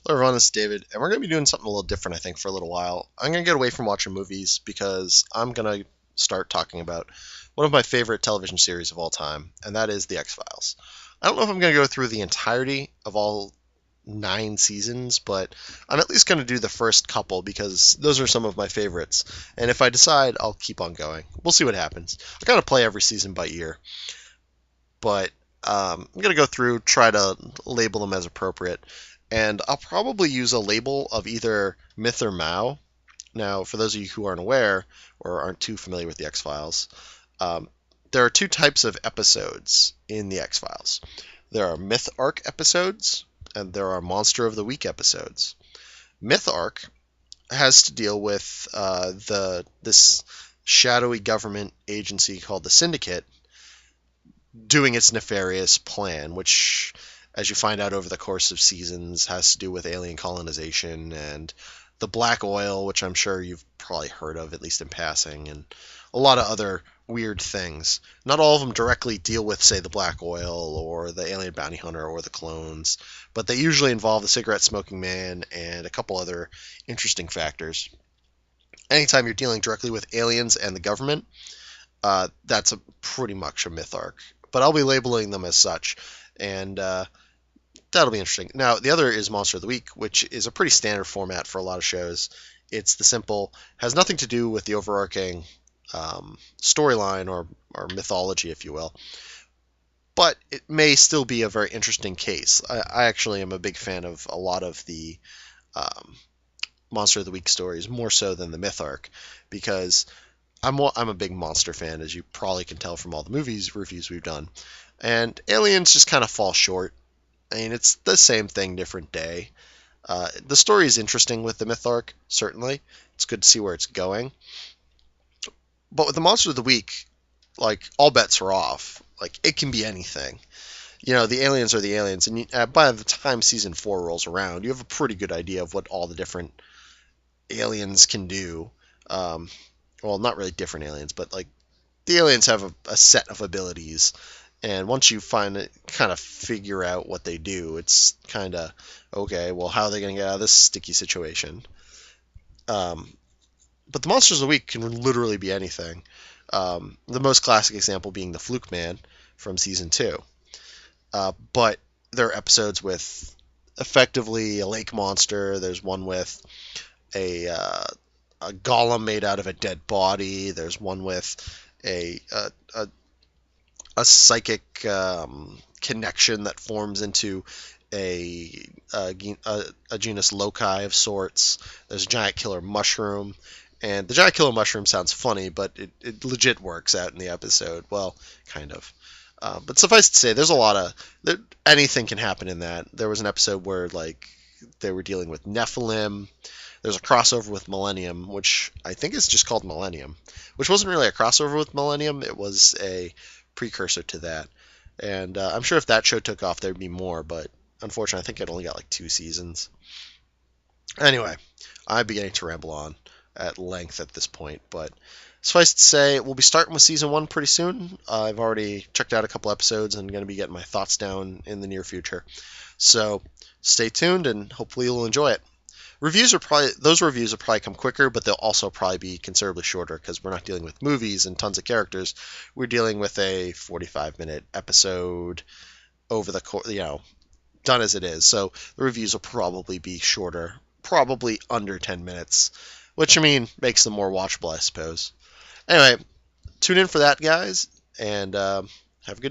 Hello everyone, this is David, and we're going to be doing something a little different, I think, for a little while. I'm going to get away from watching movies because I'm going to start talking about one of my favorite television series of all time, and that is The X-Files. I don't know if I'm going to go through the entirety of all 9 seasons, but I'm at least going to do the first couple because those are some of my favorites. And if I decide, I'll keep on going. We'll see what happens. I kind of play every season by ear, but I'm going to go through, try to label them as appropriate. And I'll probably use a label of either Myth or Mao. Now, for those of you who aren't aware or aren't too familiar with the X Files, um, there are two types of episodes in the X Files. There are Myth Arc episodes, and there are Monster of the Week episodes. Myth Arc has to deal with this shadowy government agency called the Syndicate doing its nefarious plan, which, as you find out over the course of seasons, has to do with alien colonization and the black oil, which I'm sure you've probably heard of, at least in passing, and a lot of other weird things. Not all of them directly deal with, say, the black oil or the alien bounty hunter or the clones, but they usually involve the cigarette smoking man and a couple other interesting factors. Anytime you're dealing directly with aliens and the government, that's pretty much a myth arc. But I'll be labeling them as such, and that'll be interesting. Now, the other is Monster of the Week, which is a pretty standard format for a lot of shows. It's the simple, has nothing to do with the overarching storyline or mythology, if you will. But it may still be a very interesting case. I actually am a big fan of a lot of the um, Monster of the Week stories, more so than the myth arc, because I'm a big monster fan, as you probably can tell from all the movies reviews we've done. And Aliens just kind of fall short. I mean, it's the same thing, different day. The story is interesting with the myth arc, certainly. It's good to see where it's going. But with the Monster of the Week, like, all bets are off. Like, it can be anything. You know, the aliens are the aliens, and by the time season 4 rolls around, you have a pretty good idea of what all the different aliens can do. Um, well, not really different aliens, but like the aliens have a set of abilities, and once you find it, kind of figure out what they do, it's kind of okay. Well, how are they going to get out of this sticky situation? Um, but the monsters of the week can literally be anything. The most classic example being the Fluke Man from season 2. But there are episodes with effectively a lake monster. There's one with a a golem made out of a dead body. There's one with a a, a psychic connection that forms into a genus loci of sorts. There's a giant killer mushroom. And the giant killer mushroom sounds funny, but it legit works out in the episode. Well, kind of. But suffice to say, there's a lot of anything can happen in that. There was an episode where like they were dealing with Nephilim. There's a crossover with Millennium, which I think is just called Millennium, which wasn't really a crossover with Millennium. It was a precursor to that. And I'm sure if that show took off, there'd be more, but unfortunately, I think it only got like 2 seasons. Anyway, I'm beginning to ramble on at length at this point, but suffice to say, we'll be starting with season 1 pretty soon. I've already checked out a couple episodes and going to be getting my thoughts down in the near future. So stay tuned and hopefully you'll enjoy it. Those reviews will probably come quicker, but they'll also probably be considerably shorter because we're not dealing with movies and tons of characters. We're dealing with a 45-minute episode over the course, done as it is. So the reviews will probably be shorter, probably under 10 minutes, which I mean makes them more watchable, I suppose. Anyway, tune in for that, guys, and have a good